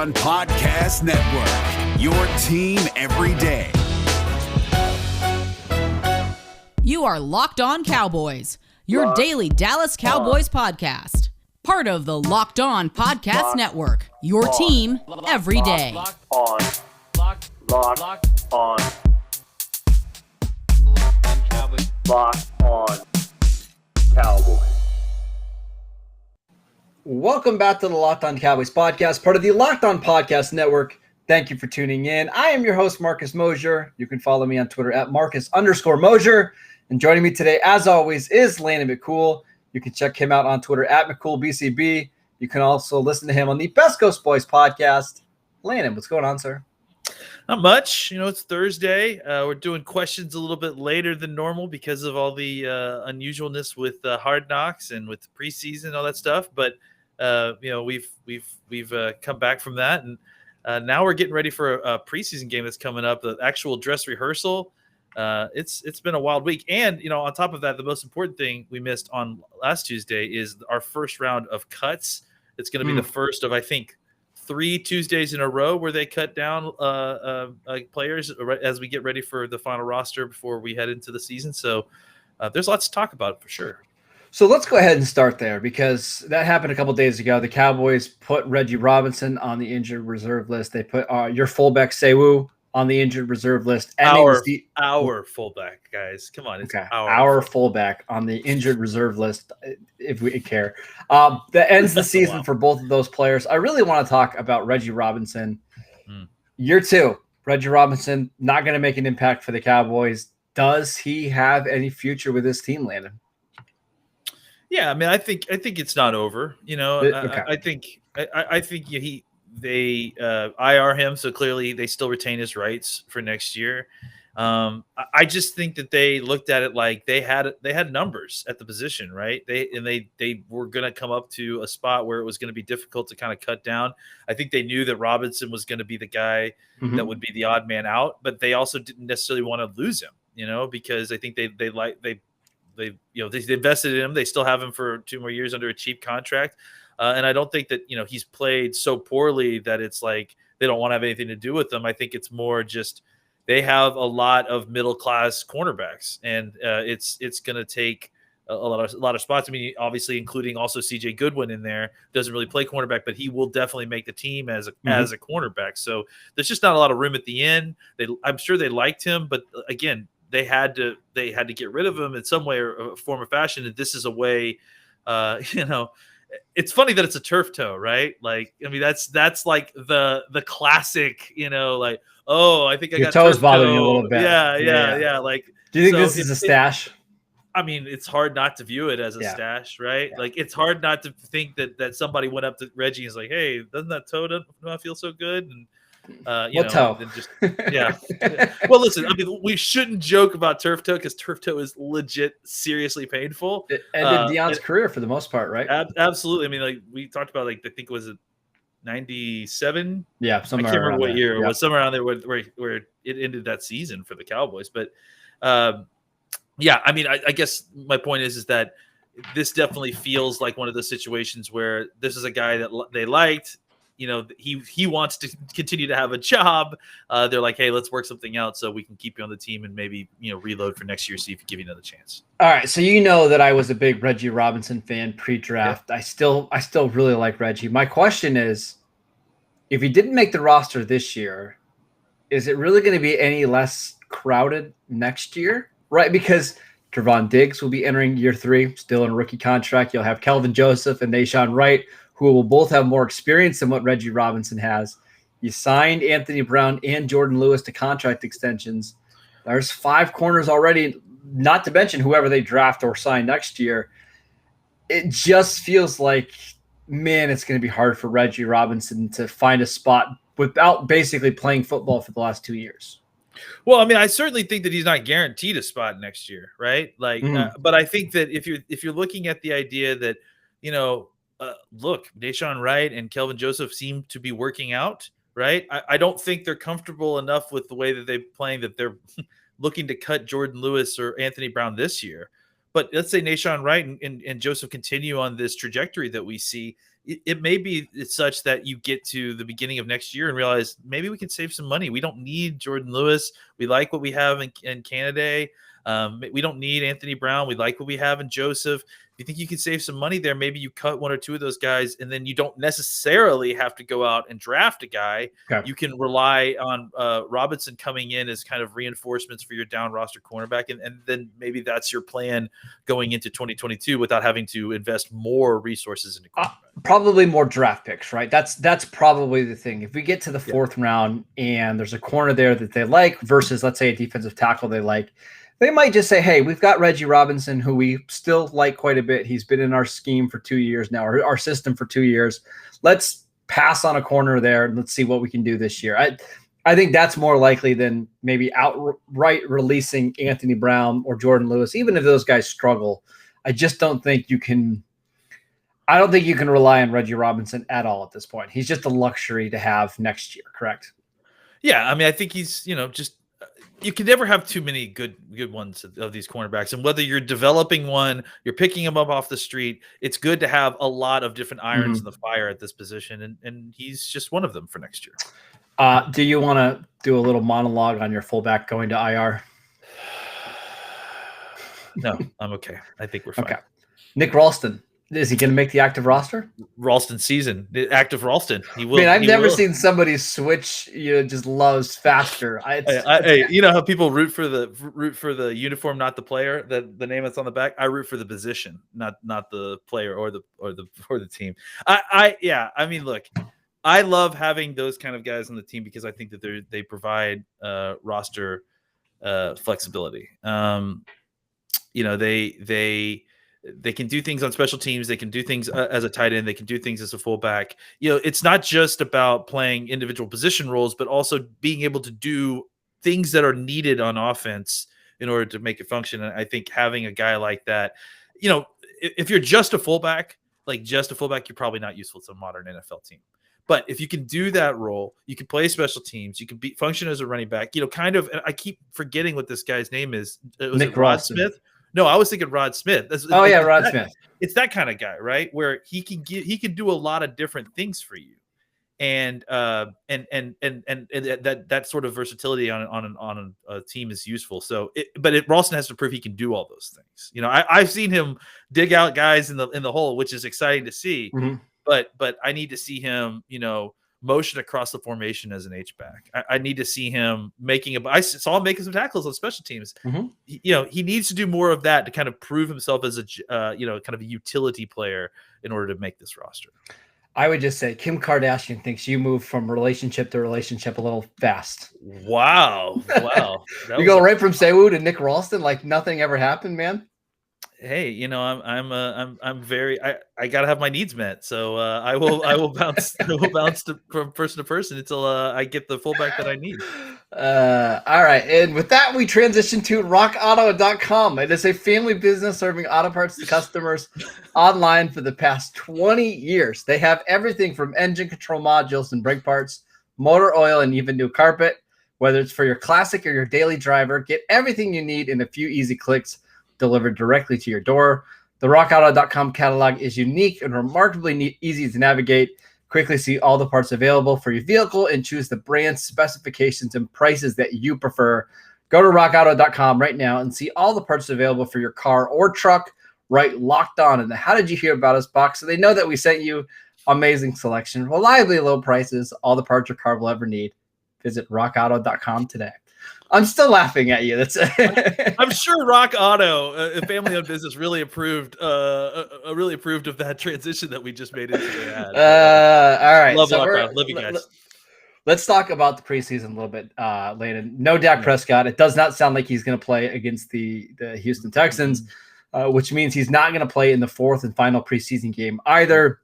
On Podcast Network, your team every day. You are Locked On Cowboys, your daily Dallas Cowboys podcast. Part of the Locked On Podcast Network, your team every day. Locked on Cowboys. Locked on Cowboys. Welcome back to the Locked On Cowboys podcast, part of the Locked On Podcast Network. Thank you for tuning in. I am your host, Marcus Mosher. You can follow me on Twitter at Marcus_Mosher. And joining me today, as always, is Landon McCool. You can check him out on Twitter at McCoolBCB. You can also listen to him on the Best Coast Boys podcast. Landon, what's going on, sir? Not much. It's Thursday. We're doing questions a little bit later than normal because of all the unusualness with Hard Knocks and with the preseason and all that stuff. But we've come back from that, and now we're getting ready for a preseason game that's coming up. The actual dress rehearsal. It's been a wild week, and on top of that, the most important thing we missed on last Tuesday is our first round of cuts. It's going to be the first of, I think, 3 Tuesdays in a row where they cut down players as we get ready for the final roster before we head into the season. So there's lots to talk about for sure. So let's go ahead and start there because that happened a couple days ago. The Cowboys put Reggie Robinson on the injured reserve list. They put your fullback Sewu on the injured reserve list. Our fullback, guys. Come on. It's our fullback on the injured reserve list, if we care. That ends the season for both of those players. I really want to talk about Reggie Robinson. Year 2, Reggie Robinson not going to make an impact for the Cowboys. Does he have any future with this team, Landon? Yeah, I mean, I think it's not over. I think they IR him, so clearly they still retain his rights for next year. I just think that they looked at it like they had numbers at the position, right? They were going to come up to a spot where it was going to be difficult to kind of cut down. I think they knew that Robinson was going to be the guy that would be the odd man out, but they also didn't necessarily want to lose him, because I think they invested in him. They still have him for 2 more years under a cheap contract. And I don't think that, he's played so poorly that it's like they don't want to have anything to do with him. I think it's more just they have a lot of middle-class cornerbacks, and it's going to take a lot of spots. I mean, obviously including also C.J. Goodwin in there. Doesn't really play cornerback, but he will definitely make the team as a cornerback. So there's just not a lot of room at the end. I'm sure they liked him, but again, they had to get rid of him in some way or form or fashion. And this is a way, it's funny that it's a turf toe, right? Like, I mean, that's like the classic, like, oh, I think I your got toes turf bothering toe. you a little bit. Yeah. Like, do you think this is a stash? I mean, it's hard not to view it as a stash, right? Yeah. Like, it's hard not to think that somebody went up to Reggie and was like, hey, doesn't that toe not feel so good? And what toe? Well, listen, I mean, we shouldn't joke about turf toe because turf toe is legit seriously painful. It ended Deion's career for the most part, right? Absolutely. I mean, like we talked about, like I think it was 97. Yeah, somewhere. I can't remember what there. year it was. Somewhere around there where it ended that season for the Cowboys. But I mean, I guess my point is that this definitely feels like one of those situations where this is a guy that they liked. He wants to continue to have a job. They're like, hey, let's work something out so we can keep you on the team and maybe, reload for next year, see if we give you another chance. All right. So that I was a big Reggie Robinson fan pre-draft. Yeah. I still really like Reggie. My question is, if he didn't make the roster this year, is it really going to be any less crowded next year? Right? Because Trevon Diggs will be entering year 3, still in a rookie contract. You'll have Kelvin Joseph and Nahshon Wright, who will both have more experience than what Reggie Robinson has. You signed Anthony Brown and Jordan Lewis to contract extensions. There's 5 corners already, not to mention whoever they draft or sign next year. It just feels like, man, it's going to be hard for Reggie Robinson to find a spot without basically playing football for the last 2 years. Well, I mean, I certainly think that he's not guaranteed a spot next year, right? Like, but I think that if you're looking at the idea that, look, Nahshon Wright and Kelvin Joseph seem to be working out, right? I don't think they're comfortable enough with the way that they're playing that they're looking to cut Jordan Lewis or Anthony Brown this year. But let's say Nahshon Wright and Joseph continue on this trajectory that we see. it may be such that you get to the beginning of next year and realize maybe we can save some money. We don't need Jordan Lewis. We like what we have in Canada. We don't need Anthony Brown. We like what we have in Joseph. If you think you can save some money there, maybe you cut one or two of those guys, and then you don't necessarily have to go out and draft a guy. Okay. You can rely on Robinson coming in as kind of reinforcements for your down roster cornerback, and then maybe that's your plan going into 2022 without having to invest more resources into cornerback. Probably more draft picks, right? That's probably the thing. If we get to the fourth round and there's a corner there that they like versus, let's say, a defensive tackle they like, they might just say, hey, we've got Reggie Robinson, who we still like quite a bit. He's been in our scheme for 2 years now, or our system for 2 years. Let's pass on a corner there and let's see what we can do this year. I think that's more likely than maybe outright releasing Anthony Brown or Jordan Lewis, even if those guys struggle. I just don't think you can – I don't think you can rely on Reggie Robinson at all at this point. He's just a luxury to have next year, correct? Yeah, I mean, I think he's, just – you can never have too many good ones of these cornerbacks. And whether you're developing one, you're picking him up off the street, it's good to have a lot of different irons in the fire at this position. And he's just one of them for next year. Do you want to do a little monologue on your fullback going to IR? No, I'm okay. I think we're fine. Okay. Nick Ralston. Is he going to make the active roster? Ralston season, active Ralston. He will. I mean, I've never seen somebody switch. Just loves faster. You know how people root for the uniform, not the player. The name that's on the back. I root for the position, not the player or the team. I mean, look, I love having those kind of guys on the team because I think that they provide roster flexibility. They can do things on special teams. They can do things as a tight end. They can do things as a fullback. It's not just about playing individual position roles, but also being able to do things that are needed on offense in order to make it function. And I think having a guy like that, if you're just a fullback, you're probably not useful to a modern NFL team. But if you can do that role, you can play special teams, you can function as a running back, I keep forgetting what this guy's name is. Was Nick it Rod Ralston. Smith? No, I was thinking Rod Smith. Rod Smith. It's that kind of guy, right? Where he can do a lot of different things for you, and that sort of versatility on a team is useful. So, Ralston has to prove he can do all those things. I've seen him dig out guys in the hole, which is exciting to see. Mm-hmm. But I need to see him, motion across the formation as an H-back. I need to see him I saw him making some tackles on special teams. Mm-hmm. He needs to do more of that to kind of prove himself as a kind of a utility player in order to make this roster. I would just say Kim Kardashian thinks you move from relationship to relationship a little fast. Wow. You go right from Sewu to Nick Ralston like nothing ever happened, man. Hey, I'm very. I gotta have my needs met, so I will bounce from person to person until I get the fullback that I need. All right, and with that, we transition to RockAuto.com. It is a family business serving auto parts to customers online for the past 20 years. They have everything from engine control modules and brake parts, motor oil, and even new carpet. Whether it's for your classic or your daily driver, get everything you need in a few easy clicks, delivered directly to your door. The RockAuto.com catalog is unique and remarkably easy to navigate. Quickly see all the parts available for your vehicle and choose the brand, specifications, and prices that you prefer. Go to RockAuto.com right now and see all the parts available for your car or truck. Right, Locked On in the How Did You Hear About Us box, so they know that we sent you. Amazing selection, reliably low prices, all the parts your car will ever need. Visit RockAuto.com today. I'm still laughing at you. I'm sure Rock Auto, a family-owned business, really approved of that transition that we just made into the ad. All right, love Auto. Love you guys. Let's talk about the preseason a little bit, Landon. No Dak Prescott. It does not sound like he's going to play against the Houston Texans, which means he's not going to play in the fourth and final preseason game either.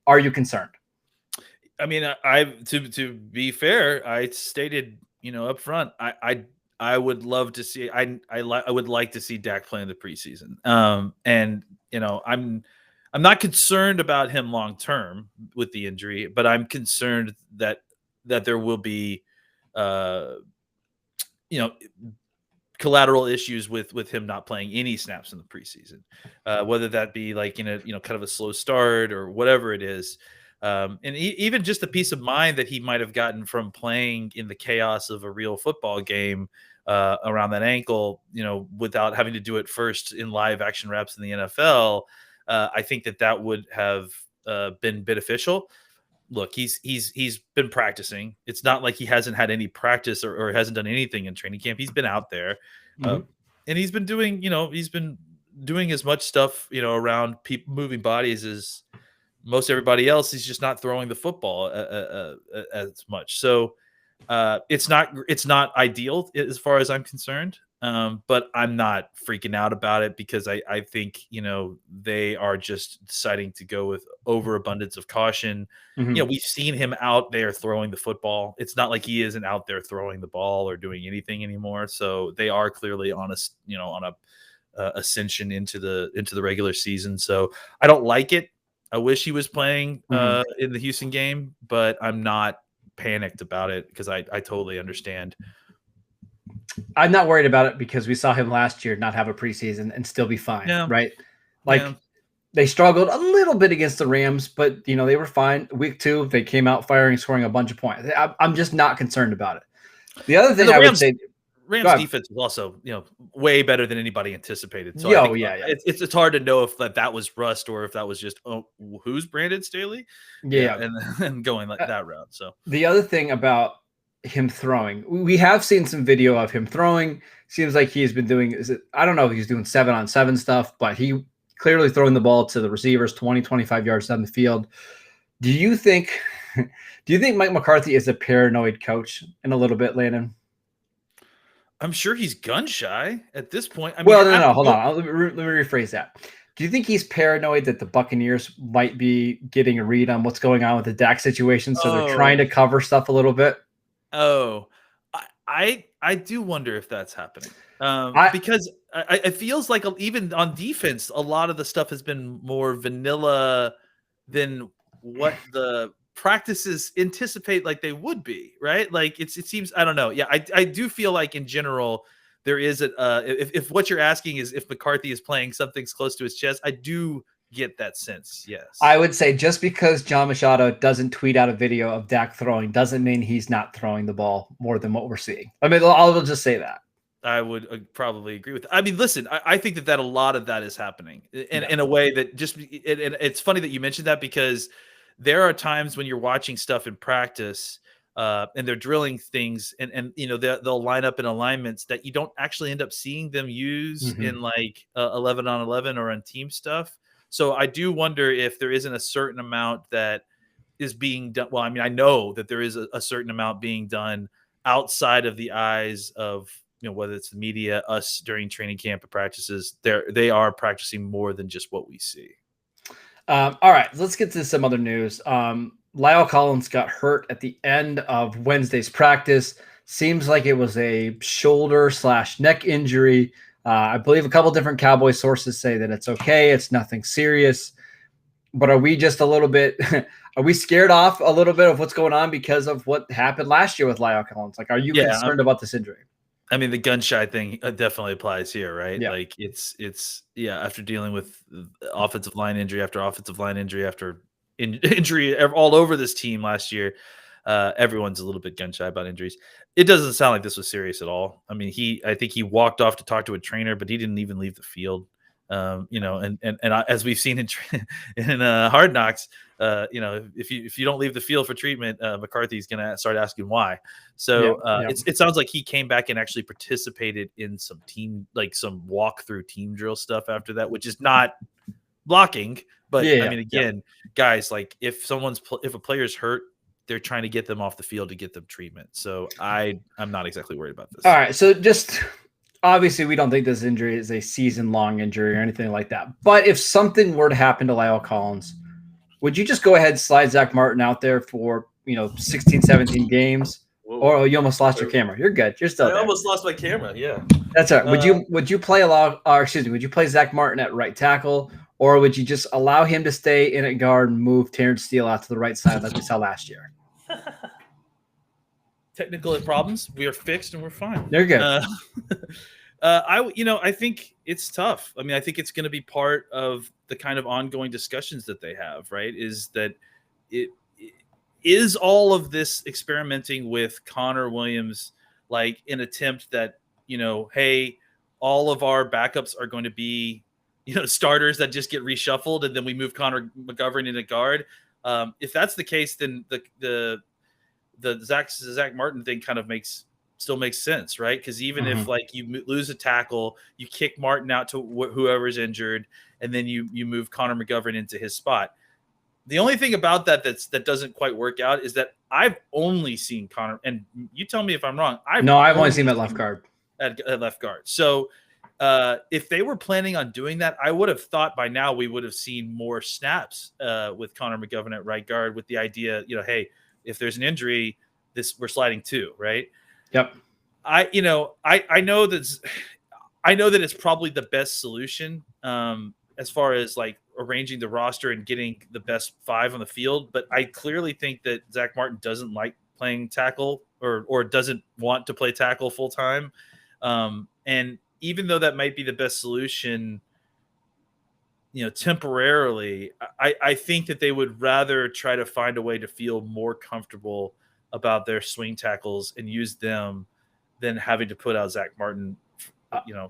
Are you concerned? I mean, to be fair, I stated, up front, I would love to see. I would like to see Dak play in the preseason. I'm not concerned about him long term with the injury, but I'm concerned that there will be, collateral issues with him not playing any snaps in the preseason, whether that be like in a kind of a slow start or whatever it is. And even just the peace of mind that he might have gotten from playing in the chaos of a real football game around that ankle, without having to do it first in live action reps in the NFL, I think that would have been beneficial. Look, he's been practicing. It's not like he hasn't had any practice or hasn't done anything in training camp. He's been out there, and he's been doing as much stuff around people moving bodies as most everybody else. He's just not throwing the football as much. So it's not ideal as far as I'm concerned. But I'm not freaking out about it because I think they are just deciding to go with overabundance of caution. We've seen him out there throwing the football. It's not like he isn't out there throwing the ball or doing anything anymore. So they are clearly on a ascension into the regular season. So I don't like it. I wish he was playing in the Houston game, but I'm not panicked about it because I totally understand. I'm not worried about it because we saw him last year not have a preseason and still be fine, right? They struggled a little bit against the Rams, but they were fine. Week 2, they came out firing, scoring a bunch of points. I'm just not concerned about it. The other thing I would say, Rams defense was also way better than anybody anticipated. So it's hard to know if that was rust or if that was just who's Brandon Staley, and going like that route. So the other thing about him throwing, we have seen some video of him throwing. Seems like he's been doing, I don't know if he's doing 7-on-7 stuff, but he clearly throwing the ball to the receivers 20-25 yards down the field. Do you think Mike McCarthy is a paranoid coach in a little bit, Landon? I'm sure he's gun shy at this point. Hold on. Let me rephrase that. Do you think he's paranoid that the Buccaneers might be getting a read on what's going on with the Dak situation, so they're trying to cover stuff a little bit? Oh, I do wonder if that's happening because it feels like even on defense, a lot of the stuff has been more vanilla than what the practices anticipate like they would be, right? Like it seems, I don't know. Yeah, I do feel like in general there is if what you're asking is if McCarthy is playing something's close to his chest, I do get that sense. Yes, I would say just because John Machado doesn't tweet out a video of Dak throwing doesn't mean he's not throwing the ball more than what we're seeing. I mean, I'll just say that. I would probably agree with that. I mean, listen, I think that a lot of that is happening in a way that just and it's funny that you mentioned that because there are times when you're watching stuff in practice and they're drilling things and they'll line up in alignments that you don't actually end up seeing them use in like 11-on-11 or on team stuff. So I do wonder if there isn't a certain amount that is being done. Well, I mean, I know that there is a certain amount being done outside of the eyes of, whether it's the media, us during training camp and practices. They are practicing more than just what we see. All right, let's get to some other news. Lyle Collins got hurt at the end of Wednesday's practice. Seems like it was a shoulder/neck injury. I believe a couple different Cowboy sources say that it's okay. It's nothing serious. But are we just a little bit – are we scared off a little bit of what's going on because of what happened last year with Lyle Collins? Like, are you concerned about this injury? I mean, the gun shy thing definitely applies here, right? Yeah. Like it's after dealing with offensive line injury after offensive line injury after injury all over this team last year, everyone's a little bit gun shy about injuries. It doesn't sound like this was serious at all. I mean, I think he walked off to talk to a trainer, but he didn't even leave the field. As we've seen in Hard Knocks, if you don't leave the field for treatment, McCarthy's going to start asking why. So it sounds like he came back and actually participated in some some walkthrough team drill stuff after that, which is not blocking. But guys, like if a player's hurt, they're trying to get them off the field to get them treatment. So I'm not exactly worried about this. All right. So just obviously we don't think this injury is a season-long injury or anything like that. But if something were to happen to Lyle Collins, would you just go ahead and slide Zach Martin out there for, 16, 17 games? Whoa. Or you almost lost your camera. You're good. You're still there. I almost lost my camera. Yeah. That's all right. Would you play would you play Zach Martin at right tackle, or would you just allow him to stay in at guard and move Terrence Steele out to the right side like we saw last year? Technical problems, we are fixed and we're fine. They're good. I think it's tough. I mean, I think it's going to be part of the kind of ongoing discussions that they have, right? Is that it is all of this experimenting with Connor Williams like an attempt that, hey, all of our backups are going to be, starters that just get reshuffled, and then we move Connor McGovern into guard. If that's the case, then the Zach Martin thing kind of still makes sense, right? Because even if like you lose a tackle, you kick Martin out to whoever's injured, and then you move Connor McGovern into his spot. The only thing about that doesn't quite work out is that I've only seen Connor, and you tell me if I'm wrong. I've only seen him at left guard. At left guard. So if they were planning on doing that, I would have thought by now we would have seen more snaps with Connor McGovern at right guard, with the idea, hey, if there's an injury, we're sliding two, right? Yep. I know that it's probably the best solution as far as like arranging the roster and getting the best five on the field. But I clearly think that Zach Martin doesn't like playing tackle or doesn't want to play tackle full time. And even though that might be the best solution, temporarily, I think that they would rather try to find a way to feel more comfortable about their swing tackles and use them than having to put out Zach Martin,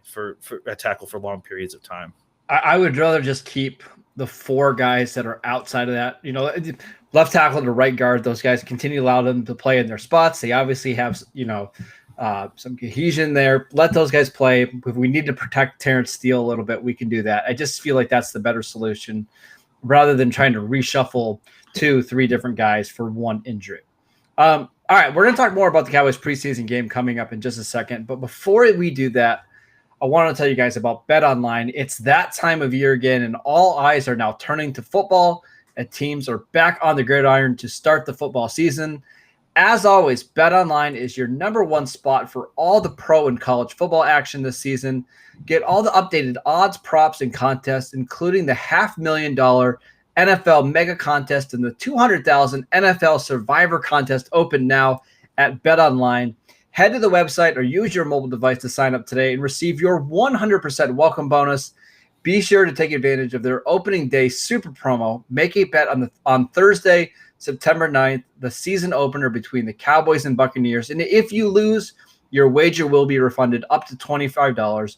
for a tackle for long periods of time. I would rather just keep the four guys that are outside of that, left tackle to right guard. Those guys continue to allow them to play in their spots. They obviously have, some cohesion there. Let those guys play. If we need to protect Terrence Steele a little bit, we can do that. I just feel like that's the better solution rather than trying to reshuffle 2-3 different guys for one injury. All right, we're going to talk more about the Cowboys preseason game coming up in just a second. But before we do that, I want to tell you guys about BetOnline. It's that time of year again, and all eyes are now turning to football, and teams are back on the gridiron to start the football season. As always, BetOnline is your number one spot for all the pro and college football action this season. Get all the updated odds, props, and contests, including the $500,000 NFL Mega Contest and the $200,000 NFL Survivor Contest open now at BetOnline. Head to the website or use your mobile device to sign up today and receive your 100% welcome bonus. Be sure to take advantage of their opening day super promo. Make a bet on Thursday, September 9th, the season opener between the Cowboys and Buccaneers. And if you lose, your wager will be refunded up to $25.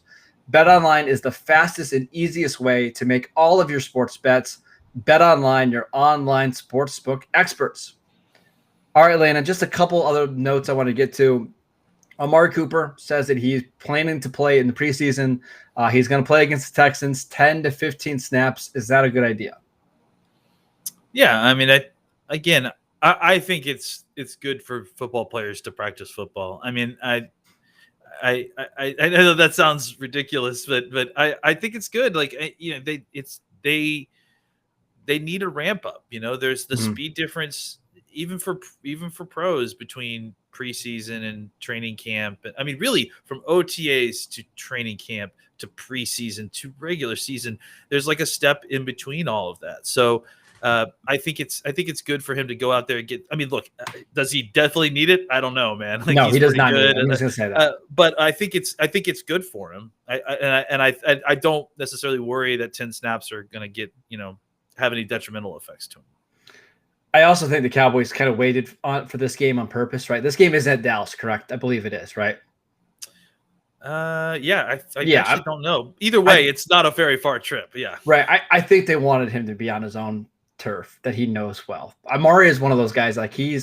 BetOnline is the fastest and easiest way to make all of your sports bets. BetOnline, your online sportsbook experts. All right, Landon, just a couple other notes I want to get to. Amari Cooper says that he's planning to play in the preseason. He's going to play against the Texans 10 to 15 snaps. Is that a good idea? Yeah, I mean, I think it's good for football players to practice football. I mean, I know that sounds ridiculous, but I think it's good. Like, they need a ramp up. There's the speed difference even for pros between preseason and training camp. I mean, really, from OTAs to training camp to preseason to regular season, there's like a step in between all of that. So I think it's good for him to go out there and get. I mean, look, does he definitely need it? I don't know, man. Like, no, he does not need it. I'm just gonna say that. But I think it's good for him. I don't necessarily worry that 10 snaps are going to get have any detrimental effects to him. I also think the Cowboys kind of waited for this game on purpose, right? This game is at Dallas, correct? I believe it is, right? Yeah, I actually don't know. Either way, it's not a very far trip. Yeah, right. I think they wanted him to be on his own turf that he knows well. Amari is one of those guys. Like, you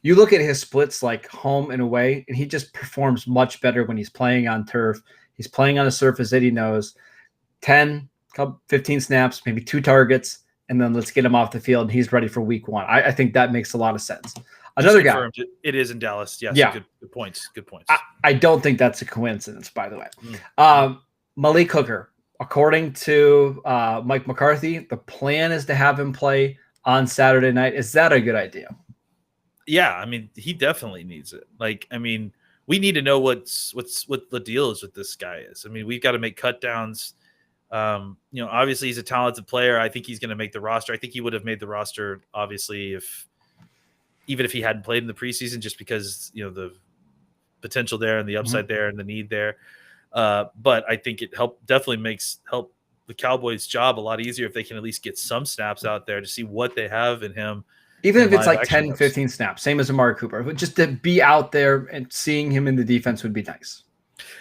look at his splits like home and away, and he just performs much better when he's playing on turf. He's playing on a surface that he knows. 10, 15 snaps, maybe 2 targets. And then let's get him off the field, and he's ready for week 1. I think that makes a lot of sense. Another guy. It is in Dallas. Yes, yeah. Good points. Good points. I don't think that's a coincidence, by the way. Malik Hooker, according to Mike McCarthy, the plan is to have him play on Saturday night. Is that a good idea? Yeah, I mean, he definitely needs it. Like, I mean, we need to know what the deal is with this guy is. I mean, we've got to make cut downs. Obviously he's a talented player. I think he's going to make the roster. I think he would have made the roster, obviously, even if he hadn't played in the preseason, just because, the potential there and the upside there and the need there. But I think it definitely makes the Cowboys' job a lot easier if they can at least get some snaps out there to see what they have in him. Even if it's like 10, 15 snaps, same as Amari Cooper, just to be out there and seeing him in the defense would be nice.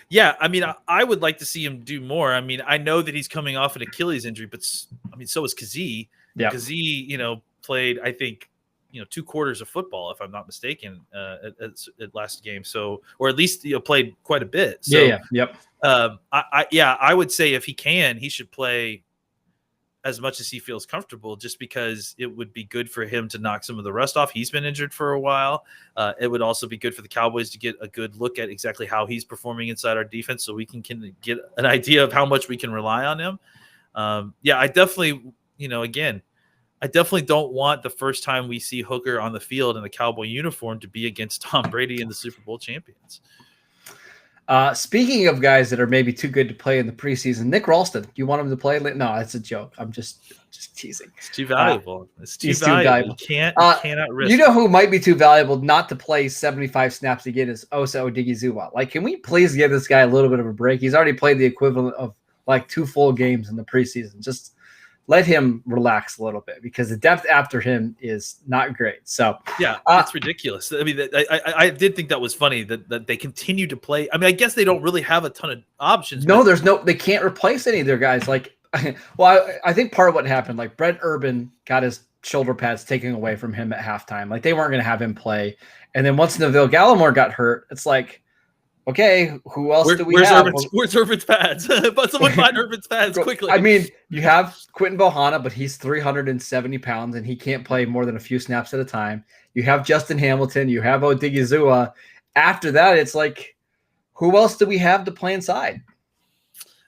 Yeah, I mean, I would like to see him do more. I mean, I know that he's coming off an Achilles injury, but I mean, so is Kazee. Yeah, Kazee, played, I think, 2 quarters of football, if I'm not mistaken, at last game. So, or at least played quite a bit. So, yep. I would say if he can, he should play as much as he feels comfortable, just because it would be good for him to knock some of the rust off. He's been injured for a while. It would also be good for the Cowboys to get a good look at exactly how he's performing inside our defense, so we can get an idea of how much we can rely on him. I definitely, I definitely don't want the first time we see Hooker on the field in a Cowboy uniform to be against Tom Brady and the Super Bowl champions. Speaking of guys that are maybe too good to play in the preseason, Nick Ralston, you want him to play? No, that's a joke. I'm just teasing. It's too valuable. It's too valuable. You cannot risk. You know who might be too valuable not to play 75 snaps again is Osa Odigizua. Like, can we please give this guy a little bit of a break? He's already played the equivalent of like 2 full games in the preseason. Just let him relax a little bit, because the depth after him is not great. So yeah, it's ridiculous. I mean, I did think that was funny that they continue to play. I mean, I guess they don't really have a ton of options. No, they can't replace any of their guys. Like, well, I think part of what happened, like Brent Urban got his shoulder pads taken away from him at halftime. Like, they weren't going to have him play. And then once Neville Gallimore got hurt, it's like, okay, who else do we have? Where's Urban's pads? But someone find Urban's pads quickly. I mean, you have Quentin Bohanna, but he's 370 pounds and he can't play more than a few snaps at a time. You have Justin Hamilton. You have Odigizua. After that, it's like, who else do we have to play inside?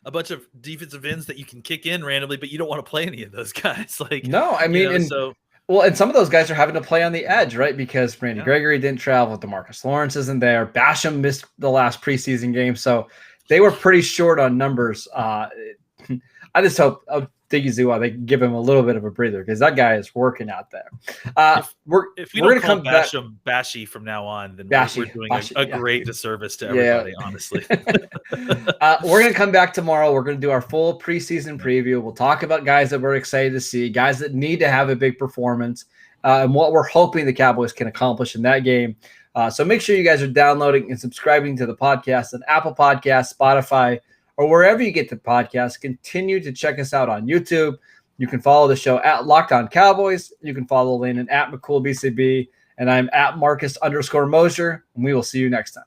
A bunch of defensive ends that you can kick in randomly, but you don't want to play any of those guys. Like, no, I mean, and some of those guys are having to play on the edge, right? Because Randy Gregory didn't travel. DeMarcus Lawrence isn't there. Basham missed the last preseason game. So they were pretty short on numbers. I just hope Odigizua, they can give him a little bit of a breather, because that guy is working out there. If we don't call Basham Bashy from now on, then we're doing a great disservice to everybody, honestly. We're going to come back tomorrow. We're going to do our full preseason preview. We'll talk about guys that we're excited to see, guys that need to have a big performance, and what we're hoping the Cowboys can accomplish in that game. So make sure you guys are downloading and subscribing to the podcast on Apple Podcasts, Spotify, or wherever you get the podcast. Continue to check us out on YouTube. You can follow the show at Locked On Cowboys. You can follow Landon at McCool BCB, and I'm at Marcus _Mosher, and we will see you next time.